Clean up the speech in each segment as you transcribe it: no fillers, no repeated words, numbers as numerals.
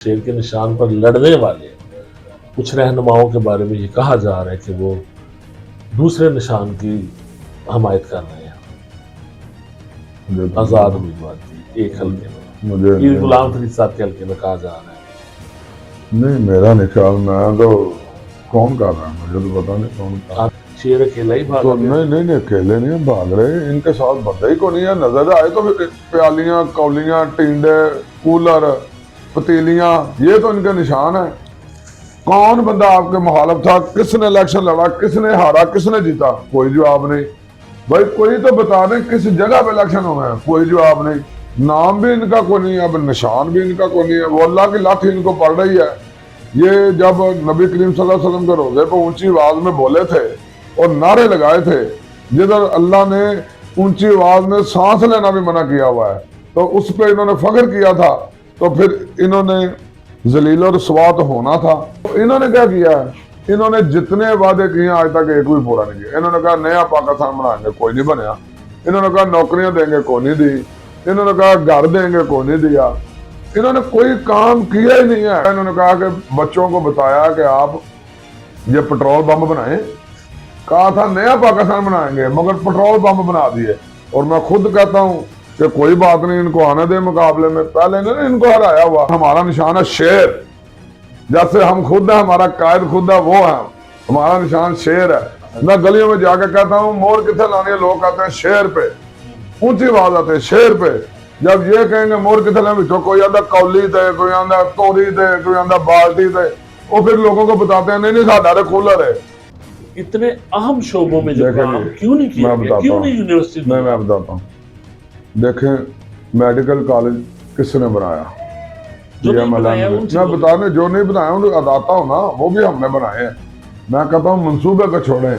शेर के निशान पर लड़ने वाले कुछ रहनुमाओं के बारे में ये कहा जा रहा है कि वो दूसरे निशान की हमायत कर रहे हैं, आजाद उम्मीदवार की एक हल्के में, मुझे गुलाम फरीद साहब के हल्के में कहा जा रहा है। नहीं, मेरा नहीं ख्याल। मैं तो कौन कर रहा है मुझे तो पता नहीं कौन। आप शेर अकेला ही भाग तो नहीं अकेले नहीं भाग रहे, इनके साथ बंदा ही को नहीं है। नजर आए तो प्यालियां, कौलियां, टिंडे, कूलर, पतीलियां, ये तो इनके निशान है। कौन बंदा आपके मुखालिफ था, किसने इलेक्शन लड़ा, किसने हारा, किसने जीता, कोई जवाब नहीं। भाई कोई तो बता दें किस जगह पे इलेक्शन हुआ है, कोई जवाब नहीं। नाम भी इनका कोई नहीं है, अब निशान भी इनका कोई नहीं है। वो अल्लाह की लाठी इनको पड़ रही है। ये जब नबी करीम सल्लल्लाहु अलैहि वसल्लम के रोजे पर ऊंची आवाज में बोले थे और नारे लगाए थे, जिधर अल्लाह ने ऊंची आवाज में सांस लेना भी मना किया हुआ है, तो उस पर इन्होंने फख्र किया था, तो फिर इन्होंने जलील और रसवा तो होना था। तो इन्होंने क्या किया है, इन्होंने जितने वादे किए आज तक एक भी पूरा नहीं किया। इन्होंने कहा नया पाकिस्तान बनाएंगे, कोई नहीं बनया। इन्होंने कहा नौकरियां देंगे, कोई नहीं दी। इन्होंने कहा घर देंगे, कोई नहीं दिया। इन्होंने कोई काम किया ही नहीं है। इन्होंने कहा कि बच्चों को बताया कि आप ये पेट्रोल बम बनाएं, कहा था नया पाकिस्तान बनाएंगे, मगर पेट्रोल बम बना दिए। और मैं खुद कहता हूँ कि कोई बात नहीं, इनको आने दे मुकाबले में। पहले इन्होंने इनको हराया हुआ। हमारा निशान है शेर, जैसे हम खुद है, हमारा कायद खुद है, वो है। हमारा निशान शेर है। मैं गलियों में जाकर कहता हूँ मोर कितने लाने, लोग कहते हैं शेर पे, ऊंची आवाज आते हैं शेर पे। जब ये कहेंगे मोर कितने लाने, तो कोई आंदा कौली दे, कोई आंदा तोरी दे, कोई आंदा बाल्टी दे, वो फिर लोगों को बताते हैं नहीं साढ़ा कूलर है। इतने अहम शोबों में जो काम क्यों नहीं किया गया, क्यों नहीं यूनिवर्सिटी? मैं बताता हूँ। देखें, मेडिकल कॉलेज किसने बनाया? मैं बताने जो नहीं बनाया उन्हें बताता हूँ ना, वो भी हमने बनाए हैं। मैं कहता हूँ मंसूबे को छोड़े,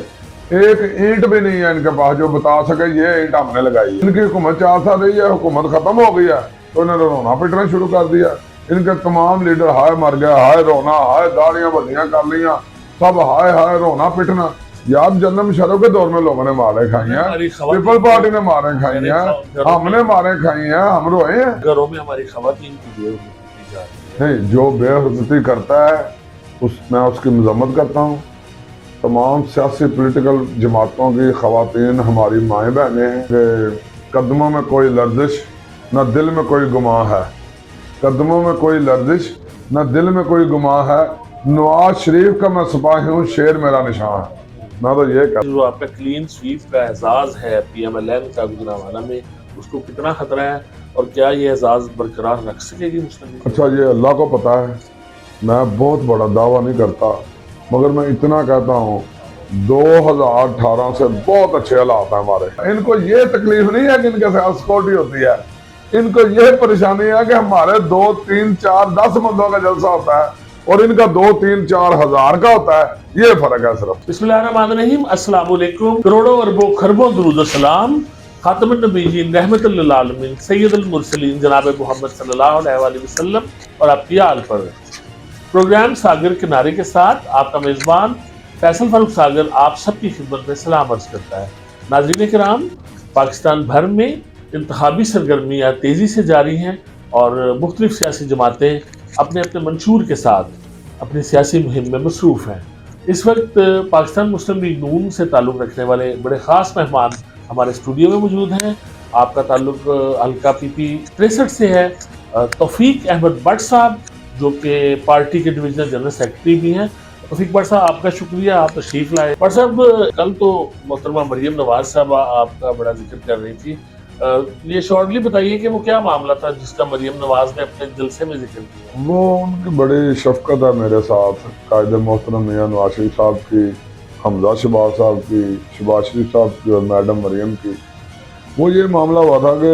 एक ईंट भी नहीं है इनके पास जो बता सके ये ईंट हमने लगाई है। इनकी हुकूमत 4 साल रही है, हुकूमत खत्म हो गई है, तो इन्होंने रोना पिटना शुरू कर दिया। इनके तमाम लीडर हाय मर गया, हाय रोना, हाय दाढ़ियां बंदियां कर लिया, सब हाय हाय रोना पिटना। यार जन्म शरों के दौर में लोगों ने मारे खाई हैं, पीपल पार्टी ने मारे खाई हैं, हमने मारे खाई हैं, हम रोए हैं। घरों में हमारी खवातीन की नहीं, जो बेहुरमती करता है मैं उसकी मजम्मत करता हूँ। तमाम सियासी पॉलिटिकल जमातों की खवातीन हमारी माएँ बहनें हैं कि कदमों में कोई लर्जिश न दिल में कोई गुमाह है, कदमों में कोई लर्जिश न दिल में कोई गुमाह है। नवाज शरीफ का मैं सिपाही हूँ, शेर मेरा निशान है। मैं तो ये जो आपका क्लीन स्वीप का एहसास है PMLN का गुजरांवाला में, उसको कितना खतरा है और क्या ये एहसास बरकरार रख सकेगी मुस्लिम लीग? अच्छा, ये अल्लाह को पता है। मैं बहुत बड़ा दावा नहीं करता, मगर मैं इतना कहता हूँ 2018 से बहुत अच्छे हालात हैं हमारे। इनको ये तकलीफ नहीं है कि इनके साथ सिक्योरिटी होती है, इनको ये परेशानी है कि हमारे 2, 3, 4, 10 बंदों का जलसा होता है और इनका 2, 3, 4 हजार का होता है। ये फर्क है सिर्फ। बिस्मिल्लाहिर्रहमानिर्रहीम, अस्सलाम वालेकुम। करोड़ों अरबों खरबों दुरूद सलाम खातमुन नबीयीन रहमतुल लिल आलमीन सय्यदुल मुरसलीन जनाब मोहम्मद सल्लल्लाहु अलैहि वसल्लम और आपकी आल पर। प्रोग्राम सागर किनारे के साथ आपका मेजबान फैसल फारूक सागर आप सबकी खिदमत में सलाम अर्ज करता है। नाज़रीन किराम, पाकिस्तान भर में इंतखाबी सरगर्मियाँ तेज़ी से जारी हैं और मुख्तलिफ सियासी जमातें अपने अपने मंशूर के साथ अपनी सियासी मुहिम में मसरूफ़ हैं। इस वक्त पाकिस्तान मुस्लिम लीग नून से ताल्लुक़ रखने वाले बड़े ख़ास मेहमान हमारे स्टूडियो में मौजूद हैं। आपका ताल्लुक़ हल्का PP 63 से है। तौफीक अहमद भट्ट साहब जो कि पार्टी के डिविजनल जनरल सेक्रेटरी भी हैं। तौफीक भट्ट साहब, आपका शुक्रिया, आप तशरीफ़ लाए। भट्ट साहब, कल तो मोहतरमा मरियम नवाज साहब आपका बड़ा जिक्र कर रही थी, ये शॉर्टली बताइए कि वो क्या मामला था जिसका मरियम नवाज ने अपने जलसे में जिक्र किया? वो उनकी बड़ी शफकत है मेरे साथ, कायदे मोहतरम मियां नवाज शरीफ साहब की, हमजा शहबाज साहब की, शहबाज शरीफ साहब की और मैडम मरियम की। वो ये मामला हुआ था कि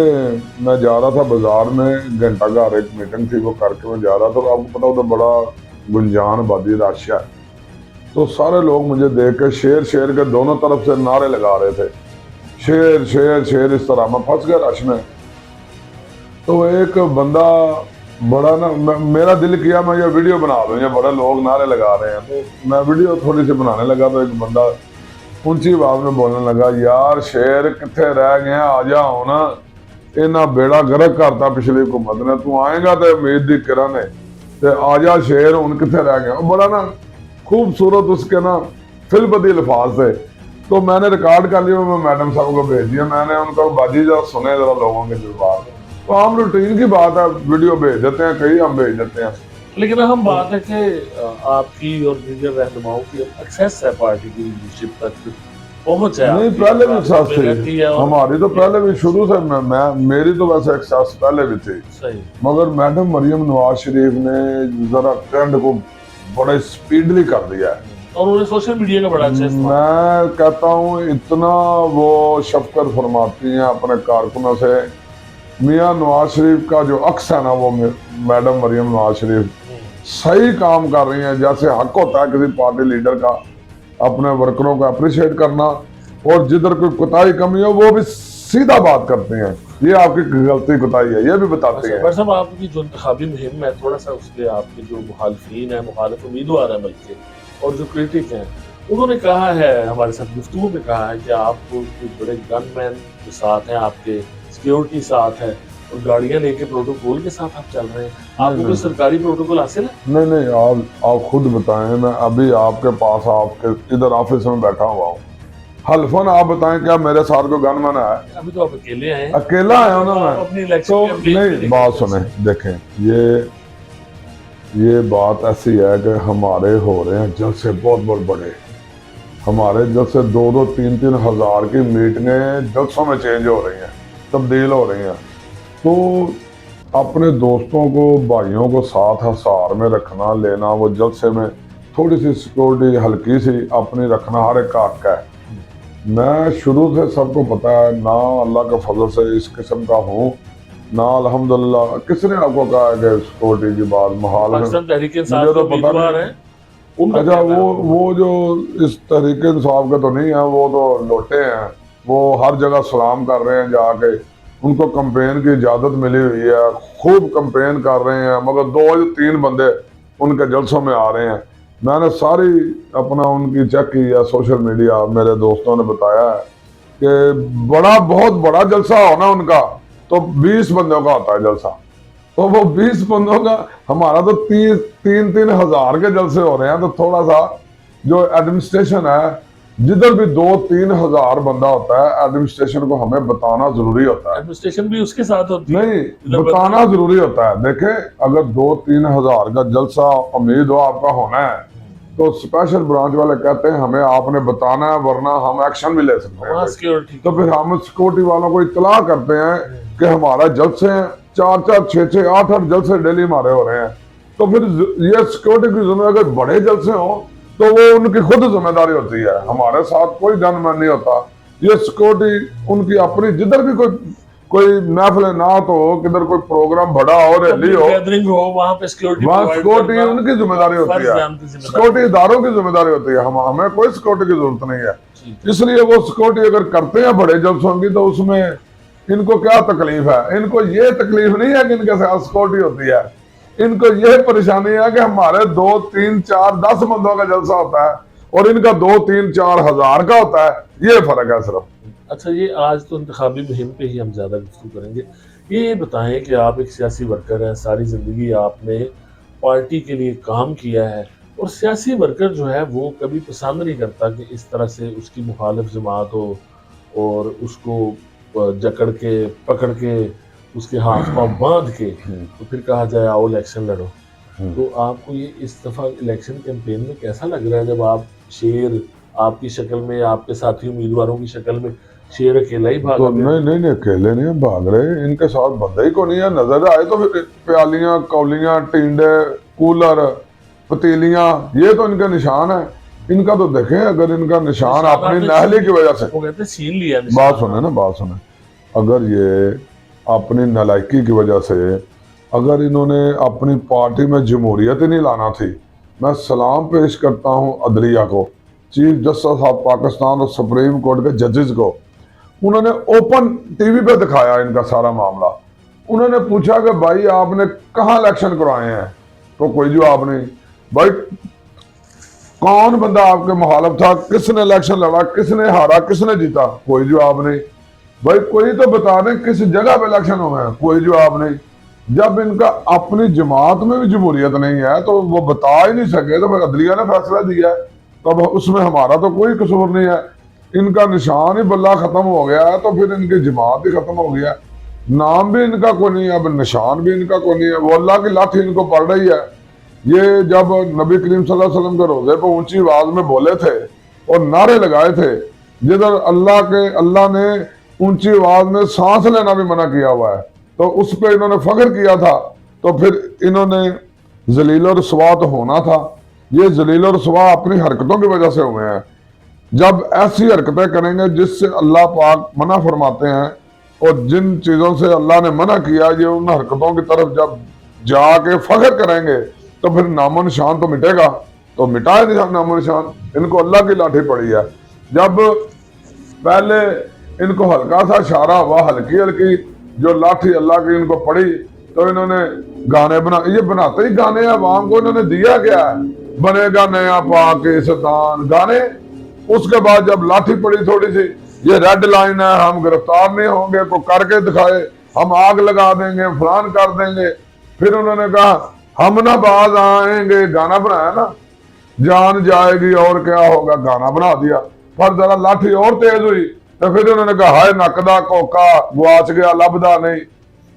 मैं जा रहा था बाजार में, घंटा घर एक मीटिंग थी, वो करके मैं जा रहा था। तो आपको पता होता बड़ा गुंजान आबादी राशिया, तो सारे लोग मुझे देख के शेर शेर के दोनों तरफ से नारे लगा रहे थे, शेर शेर शेर, इस तरह। मैं फंस गया रश में। तो एक बंदा बड़ा ना, मेरा दिल किया मैं ये वीडियो बना दूं, ये बड़े लोग नारे लगा रहे हैं, तो मैं वीडियो थोड़ी सी बनाने लगा। तो एक बंदा ऊंची आवाज में बोलने लगा, यार शेर कितने रह गए, आ जाओ ना, इन्हें बेड़ा गर्क करता पिछली हुकूमत ने, तू आएगा तो उम्मीद दी किरण है। ते आजा शेर हुण किथे रह गया। बड़ा ना खूबसूरत उसके ना फिलपति अल्फाज थे। तो मैंने रिकॉर्ड कर लिया, मैं मैडम साहब को भेज दिया। मैंने उनको बाजी जरा सुने जरा लोगों के जज्बात, तो आम रूटीन की बात है, वीडियो भेज देते हैं, कई हम भेज देते हैं। लेकिन अहम बात है कि आपकी और दीगर रहनुमाओं की एक्सेस है पार्टी की लीडरशिप तक पहुंच है। नहीं, पहले भी एक्सेस थी हमारी, तो पहले भी शुरू से मैं मेरी तो वैसे एक्सेस पहले भी थी। सही। मगर मैडम मरियम नवाज शरीफ ने जरा ट्रेंड को बड़े स्पीडली कर दिया है, और उन्होंने सोशल मीडिया का बड़ा अच्छा इस्तेमाल। मैं कहता हूँ इतना वो शफकत फरमाती हैं अपने कारकुनों से। मियाँ नवाज शरीफ का जो अक्स है ना, वो मैडम मरियम नवाज शरीफ सही काम कर रही हैं। जैसे हक होता है किसी पार्टी लीडर का अपने वर्करों को अप्रिशिएट करना, और जिधर कोई कोताही कमी हो वो भी सीधा बात करते हैं, ये आपकी गलती कोताही है, ये भी बताते हैं। साहब आपकी जो इंतखाबी मुहिम है, थोड़ा सा उसके आपके जो मुखालफीन है, मुखालिफ उम्मीदवार है बल्कि, और जो क्रिटिक हैं, उन्होंने कहा है, हमारे साथ गुफ्तगू में कहा है कि आपको बड़े गनमैन के साथ हैं, आपके सिक्योरिटी साथ है, और गाड़ियां लेके प्रोटोकॉल के साथ आप चल रहे हैं। आपको कोई सरकारी प्रोटोकॉल हासिल है? नहीं, आप खुद बताएं। मैं अभी आपके पास आपके इधर ऑफिस में बैठा हुआ हूँ, हल्फन आप बताएं क्या मेरे साथ को गनमैन है? अभी तो आप अकेले हैं। अकेला आया ना मैं, अपनी इलेक्शन तो नहीं, बात सुने, देखें, ये बात ऐसी है कि हमारे हो रहे हैं जलसे बहुत बड़े। हमारे जलसे 2-2, 3-3 हज़ार की मीटिंगें जलसों में चेंज हो रही हैं, तब्दील हो रही हैं। तो अपने दोस्तों को, भाइयों को साथ हसार में रखना, लेना, वो जलसे में थोड़ी सी सिक्योरिटी हल्की सी अपनी रखना हर एक का हक है। मैं शुरू से सबको पता है ना, अल्लाह के फजल से इस किस्म का हूँ ना, अल्हम्दुलिल्लाह। किसने आपको कहा है कि सिक्योरिटी की बात महाल है? मुझे तो पता नहीं। अच्छा, वो जो इस तहरीके इंसाफ के तो नहीं है, वो तो लोटे हैं, वो हर जगह सलाम कर रहे हैं जाके, उनको कंपेन की इजाजत मिली हुई है, खूब कंपेन कर रहे हैं, मगर 2-3 बंदे उनके जलसों में आ रहे हैं। मैंने सारी अपना उनकी चेक की है, सोशल मीडिया, मेरे दोस्तों ने बताया है कि बहुत बड़ा जलसा हो ना उनका, तो 20 बंदों का होता है जलसा, तो वो 20 बंदों का, हमारा तो 3-3 हज़ार के जलसे हो रहे हैं। तो थोड़ा सा जो एडमिनिस्ट्रेशन है, जिधर भी 2-3 हज़ार बंदा होता है, एडमिनिस्ट्रेशन को हमें बताना जरूरी होता है। एडमिनिस्ट्रेशन भी उसके साथ होती है, नहीं, बताना जरूरी होता है। देखे, अगर 2-3 हज़ार का जलसा उम्मीद हो आपका होना है, तो स्पेशल ब्रांच वाले कहते हैं हमें आपने बताना है, वरना हम एक्शन भी ले सकते हैं। तो फिर हम सिक्योरिटी वालों को इत्तला करते हैं कि हमारा जलसे हैं, 4-4, 6-6, 8-8 जलसे डेली हमारे हो रहे हैं। तो फिर ये सिक्योरिटी की जिम्मेदारी, अगर बड़े जलसे हो तो वो उनकी खुद जिम्मेदारी होती है, हमारे साथ कोई गनमैन नहीं होता। ये सिक्योरिटी उनकी अपनी, जिधर भी कोई महफिल ना तो किधर कोई प्रोग्राम बड़ा हो, रैली हो, गैदरिंग हो, वहां पे सिक्योरिटी उनकी जिम्मेदारी होती है, सिक्योरिटी इदारों की जिम्मेदारी होती है। हमें कोई सिक्योरिटी की जरूरत नहीं है। इसलिए वो सिक्योरिटी अगर करते हैं बड़े जलसों की, तो उसमें इनको क्या तकलीफ है? इनको ये तकलीफ नहीं है कि इनके साथ सिक्योरिटी होती है, इनको ये परेशानी है कि हमारे 2-3-4-10 बंदों का जलसा होता है और इनका 2-3-4 हज़ार का होता है, ये फर्क है सिर्फ। अच्छा, ये आज तो इंतखाबी मुहिम पे ही हम ज़्यादा गुफ्तगू करेंगे। ये बताएं कि आप एक सियासी वर्कर हैं, सारी ज़िंदगी आपने पार्टी के लिए काम किया है, और सियासी वर्कर जो है वो कभी पसंद नहीं करता कि इस तरह से उसकी मुखालिफ जमात हो और उसको जकड़ के, पकड़ के, उसके हाथ पाँव बांध के तो फिर कहा जाए आओ इलेक्शन लड़ो। तो आपको ये इस दफ़ा इलेक्शन कैंपेन में कैसा लग रहा है, जब आप शेर आपकी शक्ल में, आपके साथी उम्मीदवारों की शक्ल में शेर अकेला ही भाग? तो नहीं, अकेले नहीं भाग रहे, इनके साथ बंदा ही को नहीं है। नजर आए तो प्यालियां, कौलियां, टिंडे, कूलर, पतीलियां, ये तो इनका निशान है। इनका तो देखें, अगर इनका निशान अपनी नाहली की वजह से, वो कहते हैं छीन लिया। बात सुने, अगर ये अपनी नालायकी की वजह से, अगर इन्होंने अपनी पार्टी में जमहूरियत ही नहीं लाना थी, मैं सलाम पेश करता हूँ अदलिया को, चीफ जस्टिस ऑफ पाकिस्तान और सुप्रीम कोर्ट के जजेस को। उन्होंने ओपन टीवी पे दिखाया इनका सारा मामला। उन्होंने पूछा कि भाई आपने कहाँ इलेक्शन करवाए हैं, तो कोई जवाब नहीं। भाई कौन बंदा आपके मुखालिफ था, किसने इलेक्शन लड़ा, किसने हारा, किसने जीता, कोई जवाब नहीं। भाई कोई तो बता दें किस जगह पे इलेक्शन हुए हैं, कोई जवाब नहीं। जब इनका अपनी जमात में भी जमहूरियत नहीं है तो वो बता ही नहीं सके, तो फिर अदलिया ने फैसला दिया है, तो अब उसमें हमारा तो कोई कसूर नहीं है। इनका निशान ही बल्ला खत्म हो गया है तो फिर इनकी जमात ही खत्म हो गया, नाम भी इनका कोई नहीं है, अब निशान भी इनका कोई नहीं है। वो अल्लाह की लाठी इनको पड़ रही है। ये जब नबी करीम सल्लल्लाहु अलैहि वसल्लम के रोजे पर ऊंची आवाज में बोले थे और नारे लगाए थे, जिधर अल्लाह ने ऊंची आवाज में सांस लेना भी मना किया हुआ है, तो उस पर इन्होंने फख्र किया था, तो फिर इन्होंने जलील और रुसवा तो होना था। ये जलील और रुसवा अपनी हरकतों की वजह से हुए हैं। जब ऐसी हरकतें करेंगे जिससे अल्लाह पाक मना फरमाते हैं और जिन चीजों से अल्लाह ने मना किया, ये उन हरकतों की तरफ जब जाके फख्र करेंगे तो फिर नामो निशान तो मिटेगा, तो मिटाए नहीं नामो निशान। इनको अल्लाह की लाठी पड़ी है। जब पहले इनको हल्का सा इशारा हुआ, हल्की हल्की जो लाठी अल्लाह की इनको पड़ी, तो इन्होंने गाने ये बनाते ही गाने अवाम को इन्होंने दिया क्या है, बनेगा नया पाकिस्तान गाने। उसके बाद जब लाठी पड़ी थोड़ी सी, ये रेड लाइन है, हम गिरफ्तार नहीं होंगे, को करके दिखाए, हम आग लगा देंगे, फलान कर देंगे। फिर उन्होंने कहा हम ना बाज आएंगे, गाना बनाया ना, जान जाएगी और क्या होगा, गाना बना दिया। पर जरा लाठी और तेज हुई तो फिर उन्होंने कहा हाय नकदा कोका गुआच गया, लभदा नहीं।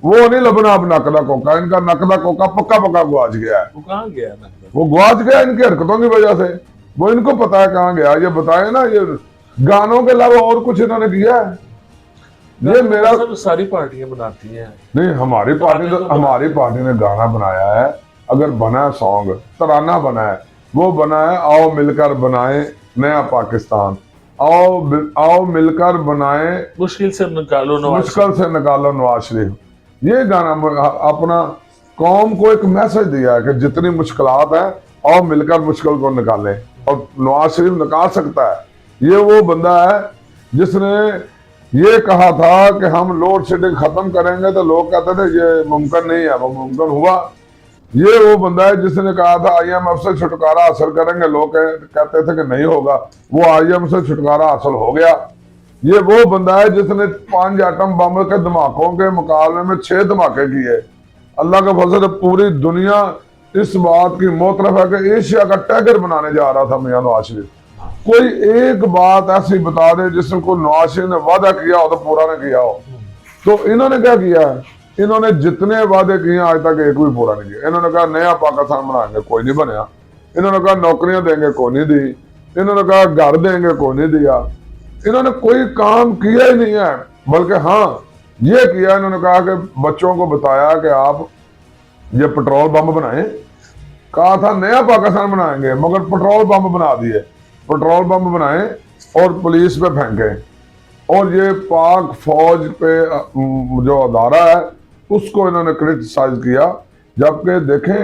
वो नहीं लभना अब नकदा कोका, इनका नकदा कोका पक्का पक्का गुआच गया है। वो कहाँ गया नकदा? वो गुआच गया इनकी हरकतों की वजह से। वो इनको पता है कहाँ गया, ये बताए ना। ये गानों के अलावा और कुछ इन्होंने किया है? ये मेरा सब सारी पार्टियां बनाती हैं। नहीं, हमारी पार्टी ने गाना बनाया है। अगर बना है सॉन्ग, तराना बना है, वो बना है आओ मिलकर बनाए नया पाकिस्तान, आओ मिलकर बनाए मुश्किल से निकालो नवाज शरीफ। ये गाना अपना कौम को एक मैसेज दिया है कि जितनी मुश्किलात हैं, आओ मिलकर मुश्किल को निकालें, और नवाज शरीफ निकाल सकता है। ये वो बंदा है जिसने ये कहा था कि हम लोड शेडिंग खत्म करेंगे, तो लोग कहते थे ये मुमकिन नहीं है, वो मुमकिन हुआ। ये वो बंदा है जिसने कहा था IMF से छुटकारा हासिल करेंगे, लोग कहते थे कि नहीं होगा, वो IMF से छुटकारा हासिल हो गया। ये वो बंदा है जिसने 5 एटम बम के धमाकों के मुकाबले में 6 धमाके किए। अल्लाह का फजल, पूरी दुनिया इस बात की मोतरफ है कि एशिया का टाइगर बनाने जा रहा था मियां नवाज शरीफ। कोई एक बात ऐसी बता दे जिसको नवाज शरीफ ने वादा किया हो तो पूरा न किया हो। तो इन्होंने क्या किया है, इन्होंने जितने वादे किए आज तक एक भी पूरा नहीं किया। इन्होंने कहा नया पाकिस्तान बनाएंगे, कोई नहीं बनया। इन्होंने कहा नौकरियां देंगे, कोई नहीं दी। इन्होंने कहा घर देंगे, कोई नहीं दिया। इन्होंने कोई काम किया ही नहीं है। बल्कि हाँ, ये किया, इन्होंने कहा कि बच्चों को बताया कि आप ये पेट्रोल बम बनाएं। कहा था नया पाकिस्तान बनाएंगे, मगर पेट्रोल बम बना दिए। पेट्रोल बम बनाए और पुलिस पे फेंके, और ये पाक फौज पे जो अदारा है उसको इन्होंने क्रिटिसाइज किया। जबकि देखें,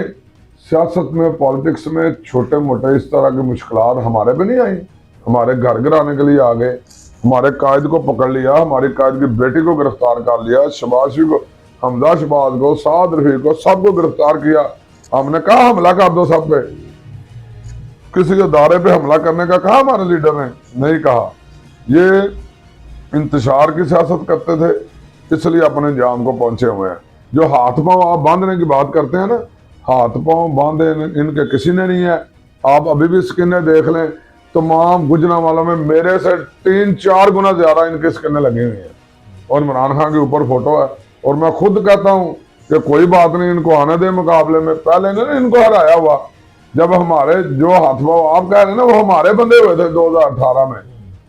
सियासत में, पॉलिटिक्स में छोटे मोटे इस तरह की मुश्किलात हमारे पे नहीं आई। हमारे घर गिराने के लिए आ गए, हमारे कायद को पकड़ लिया, हमारी कायद की बेटी को गिरफ्तार कर लिया, शबाशी को, हमजा शबाज को, साद रफी को, सबको गिरफ्तार किया। हमने कहा हमला कर दो सब पे, किसी अदारे पे हमला करने का कहा हमारे लीडर ने? नहीं कहा। ये इंतशार की सियासत करते थे, इसलिए अपने जाम को पहुंचे हुए हैं। जो हाथ पांव आप बांधने की बात करते हैं ना, हाथ पांव बांधे इनके किसी ने नहीं है। आप अभी भी स्किनें देख लें, तमाम गुजरांवालों में मेरे से 3-4 गुना ज्यादा इनके स्किनें लगी हुई हैं। और इमरान खान के ऊपर फोटो है। और मैं खुद कहता हूं कि कोई बात नहीं, इनको आने दे मुकाबले में। पहले इन्होंने इनको हराया हुआ, जब हमारे जो हाथ पांव आप कह रहे हैं ना, वो हमारे बंदे हुए थे 2018 में,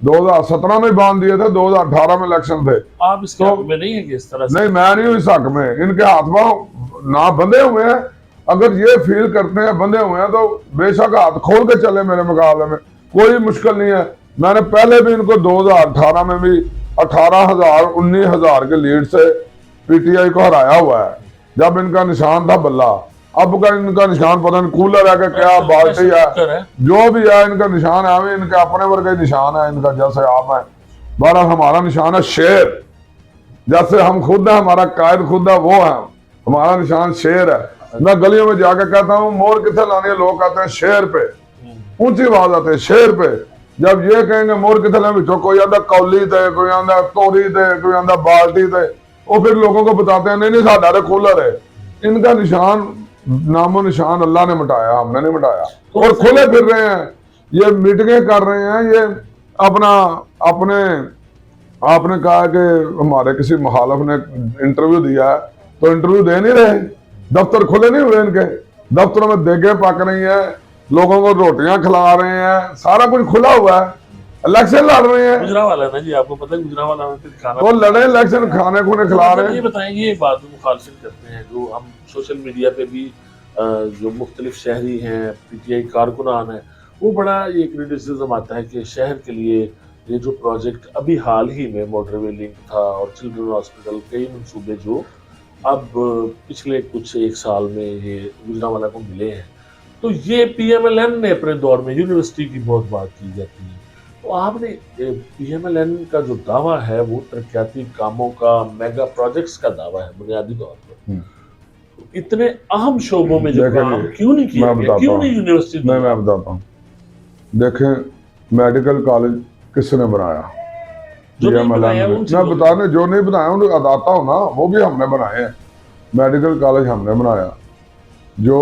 2017 में बांध दिए थे, 2018 में इलेक्शन थे। आप इसके हक में नहीं है कि इस तरह से? नहीं, मैं नहीं हूं इस हक में। इनके हाथ पांव ना बंधे हुए हैं। अगर ये फील करते हैं बंधे हुए हैं, तो बेशक हाथ खोल के चले मेरे मुकाबले में, कोई मुश्किल नहीं है। मैंने पहले भी इनको 2018 में भी 18,000 19,000 के लीड से PTI को हराया हुआ है, जब इनका निशान था बल्ला। अब का इनका निशान पता नहीं कूलर है कि क्या, बाल्टी है, जो भी है इनका निशान है। इनके अपने वर्ग निशान है इनका, जैसे आप है। बड़ा हमारा निशान है शेर, जैसे हम खुद है, हमारा कायद खुद है, वो है। हमारा निशान शेर है। मैं गलियों में जाकर कहता हूँ मोर कितने लाने, लोग कहते हैं शेर पे, ऊंची आवाज आते हैं शेर पे। जब ये कहेंगे मोर कितने लाने, कोई आंदा कौली थे, कोई आंदा तोरी थे, कोई आंदा बाल्टी थे, वो फिर लोगों को बताते हैं नहीं नहीं साडा रे कूलर है। इनका निशान, नामो निशान अल्लाह ने मिटाया, हमने नहीं मिटाया। तो और खुले फिर रहे हैं, ये मीटिंगें कर रहे हैं, ये अपना अपने आपने कहा कि हमारे किसी मुखालफ ने इंटरव्यू दिया है, तो इंटरव्यू दे नहीं रहे, दफ्तर खुले नहीं हुए इनके, दफ्तरों में देगे पक रही है, लोगों को रोटियां खिला रहे हैं, सारा कुछ खुला हुआ है, इलेक्शन लड़ रहे हैं। गुजरावाला ना जी, आपको पता है गुजरावाला में फिर खाना वो लड़े इलेक्शन, खाने खुने खिला रहे ये हैं। बताएंगे, ये बात मुखालफिन करते हैं जो हम सोशल मीडिया पे भी जो मुख्तलिफ शहरी हैं, पीटीआई कारकुनान हैं, वो बड़ा ये क्रिटिसिज्म आता है कि शहर के लिए ये जो प्रोजेक्ट अभी हाल ही में मोटरवे लिंक था और चिल्ड्रन हॉस्पिटल, कई मंसूबे जो अब पिछले कुछ एक साल में ये गुजरावाला को मिले हैं, तो ये पीएमएलएन ने अपने दौर में यूनिवर्सिटी की बहुत बात की जाती है, तो आपने पीएमएलएन का जो दावा है वो तरक्याती कामों का, मेगा प्रोजेक्ट्स का दावा है बुनियादी तौर पर, इतने अहम शोबों में जो देखें, काम क्यों नहीं किया मैं गया, बताता क्यों हूं। नहीं यूनिवर्सिटी मैं बताता हूँ, देखें मेडिकल कॉलेज किसने बनाया? जो नहीं PMLN बनाया में। उन मैं चीजों बताने जो नहीं बनाया उन्हें बताता हूँ ना, वो भी हमने बनाए हैं। मेडिकल कॉलेज हमने बनाया, जो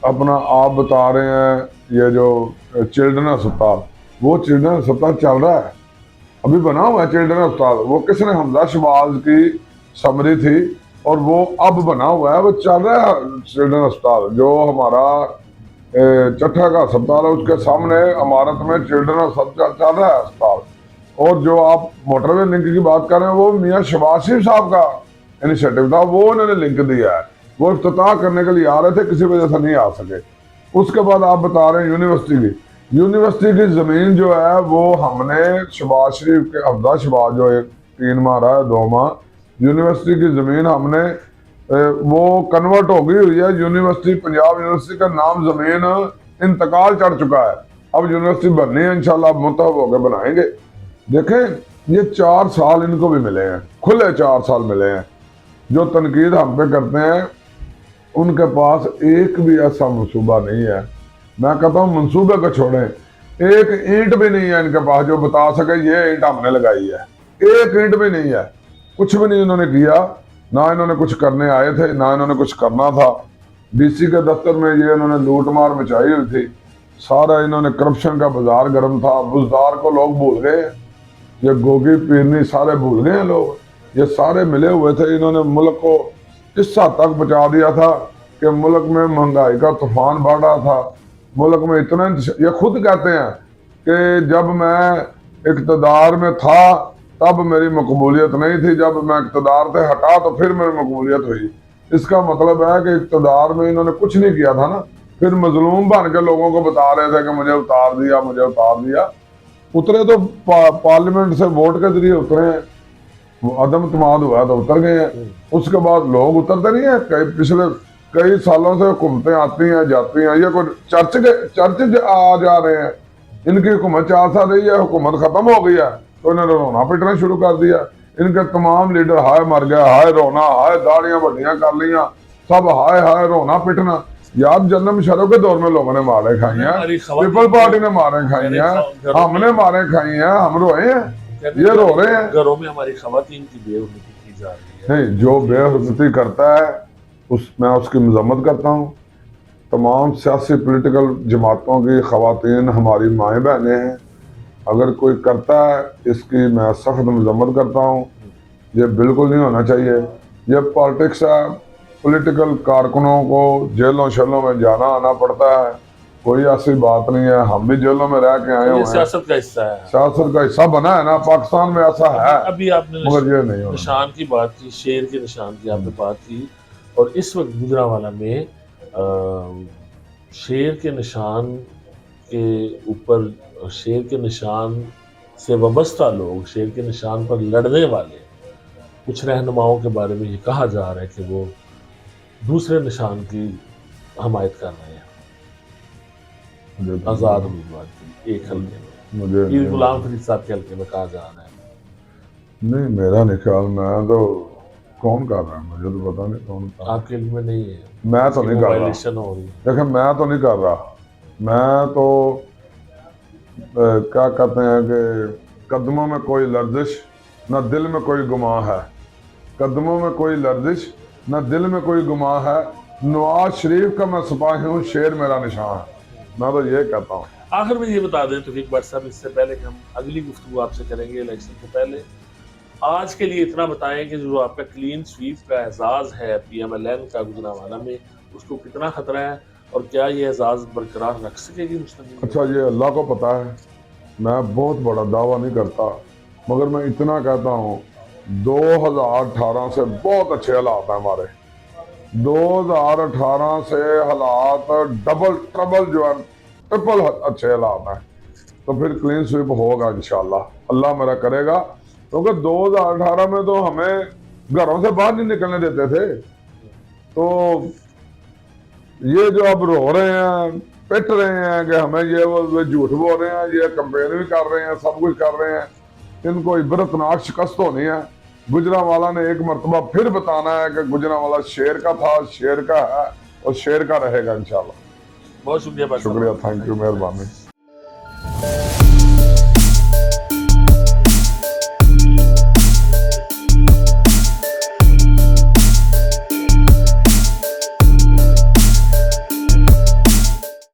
अपना आप बता रहे हैं ये जो चिल्ड्रन अस्पताल, वो चिल्ड्रन अस्पताल चल रहा है, अभी बना हुआ है चिल्ड्रन अस्पताल। वो किसने, हमजा शहबाज की समरी थी और वो अब बना हुआ है, वो चल रहा है चिल्ड्रन अस्पताल। जो हमारा चट्ठा का अस्पताल है उसके सामने इमारत में चिल्ड्रन अस्पताल चल रहा है अस्पताल। और जो आप मोटरवे लिंक की बात कर रहे हैं, वो मियाँ शहबाज शरीफ साहब का इनिशिएटिव था, वो उन्होंने लिंक दिया है, वो इफ्तिताह करने के लिए आ रहे थे, किसी वजह से नहीं आ सके। उसके बाद आप बता रहे हैं यूनिवर्सिटी की जमीन जो है वो हमने शहबाज शरीफ के, अब्दा शहबाज जो 3 माह रहा है 2 माह, यूनिवर्सिटी की जमीन हमने वो कन्वर्ट हो गई हुई है यूनिवर्सिटी, पंजाब यूनिवर्सिटी का नाम जमीन इंतकाल चढ़ चुका है, अब यूनिवर्सिटी बननी है इंशाल्लाह, मुतहब होकर बनाएंगे। देखें ये 4 साल इनको भी मिले हैं, खुले 4 साल मिले हैं। जो तनकीद हम पे करते हैं उनके पास एक भी ऐसा मंसूबा नहीं है। मैं कहता हूँ मंसूबे को छोड़ें, एक ईंट भी नहीं है इनके पास जो बता सके ये ईंट हमने लगाई है, एक ईंट भी नहीं है, कुछ भी नहीं इन्होंने किया, ना इन्होंने कुछ करने आए थे, ना इन्होंने कुछ करना था। डीसी के दफ्तर में ये इन्होंने लूट मार मचाई हुई थी, सारा इन्होंने करप्शन का बाजार गर्म था, बुजदार को लोग भूल गए, ये गोगी पीरनी सारे भूल गए हैं लोग, ये सारे मिले हुए थे, इन्होंने मुल्क को इस हद तक पहुंचा दिया था कि मुल्क में महंगाई का तूफान बढ़ रहा था, मुल्क में इतना, ये खुद कहते हैं कि जब मैं इक़्तिदार में था तब मेरी मकबूलियत नहीं थी, जब मैं इक़्तिदार से हटा तो फिर मेरी मकबूलियत हुई। इसका मतलब है कि इक़्तिदार में इन्होंने कुछ नहीं किया था ना, फिर मजलूम बन के लोगों को बता रहे थे कि मुझे उतार दिया, मुझे उतार दिया। उतरे तो पार्लियामेंट से वोट के जरिए उतरे हैं, अदम तमाद हुआ तो उतर गए हैं। उसके बाद लोग उतरते नहीं है, पिछले कई सालों से हुकूमतें आती हैं जाती हैं, ये कोई चर्च आ जा रहे हैं, इनकी हुकूमत 4 साल रही है, हुकूमत खत्म हो गई है तो इन्होंने रोना पिटना शुरू कर दिया। इनके तमाम लीडर हाय मर गया, हाय रोना, हाय दाढ़ियां बड्डियां कर लिया, सब हाय हाय रोना पिटना। यार जनरल मुशर्रफ के दौर में लोगों ने मारे खाई हैं, पीपल पार्टी ने मारे खाई हैं, हमने मारे खाई हैं, हम रोए हैं, ये रो रहे हैं। घरों में हमारी खवातीन की बेहुरमती की जा रही है। नहीं, जो बेहुरमती करता है मैं उसकी मजम्मत करता हूँ। तमाम सियासी पॉलिटिकल जमातों की खवातीन हमारी माएँ बहनें हैं, अगर कोई करता है इसकी मैं सख्त मजम्मत करता हूँ, ये बिल्कुल नहीं होना चाहिए। ये पॉलिटिक्स है, पॉलिटिकल कारकुनों को जेलों शेलों में जाना आना पड़ता है, कोई ऐसी बात नहीं है, हम भी जेलों में रह के आए हुए हैं, सियासत का हिस्सा है, सियासत का हिस्सा बना है ना, पाकिस्तान में ऐसा है। अभी आपने मगर ये नहीं होना। निशान की बात की, शेर के निशान की आपने बात की, और इस वक्त गुजरावाला में शेर के निशान के ऊपर, शेर के निशान से वाबस्ता लोग, शेर के निशान पर लड़ने वाले कुछ रहनुमाओं के बारे में ये कहा जा रहा है कि वो दूसरे निशान की हमायत कर रहे हैं, आज़ाद उम्मीदवार की एक हल्के में, मुझे गुलाम फरीद साहब के हल्के में कहा जा रहा है। नहीं, मेरा नहीं ख्याल, मैं तो कौन कर रहा है मुझे तो पता नहीं कौन कर रहा है। आपके लिए में नहीं है, मैं तो नहीं कर रहा, वायलेशन हो रही है। देखिए मैं तो नहीं कर रहा, मैं तो क्या कहते हैं कि कदमों में कोई लर्जिश न दिल में कोई गुमां है, कदमों में कोई लर्जिश न दिल में कोई गुमा है, नवाज शरीफ का मैं सिपाही हूँ, शेर मेरा निशान है। मैं तो ये कहता हूँ। आखिर में ये बता दें तौफीक भट्ट साहब, इससे पहले कि हम अगली गुफ्तगू आपसे करेंगे इलेक्शन से पहले, आज के लिए इतना बताएं कि जो आपका क्लीन स्वीप का एजाज है PMLN का गुजरांवाला में, उसको कितना खतरा है और क्या ये एजाज बरकरार रख सकेगी मुस्तकिल? अच्छा, ये अल्लाह को पता है, मैं बहुत बड़ा दावा नहीं करता, मगर मैं इतना कहता हूँ 2018 से बहुत अच्छे हालात हैं हमारे। 2018 से हालात डबल ट्रबल जो है, ट्रिपल अच्छे हालात हैं। तो फिर क्लीन स्वीप होगा इंशाल्लाह, अल्लाह मेरा करेगा। क्योंकि 2018 में तो हमें घरों से बाहर नहीं निकलने देते थे। तो ये जो अब रो रहे हैं, पिट रहे हैं कि हमें ये वो झूठ बोल रहे हैं, ये कंपेन भी कर रहे हैं, सब कुछ कर रहे हैं, इनको इबरतनाक शिकस्त होनी है। गुजरांवाला ने एक मरतबा फिर बताना है कि गुजरांवाला शेर का था, शेर का है और शेर का रहेगा इंशाल्लाह। बहुत शुक्रिया। शुक्रिया, थैंक यू, मेहरबानी।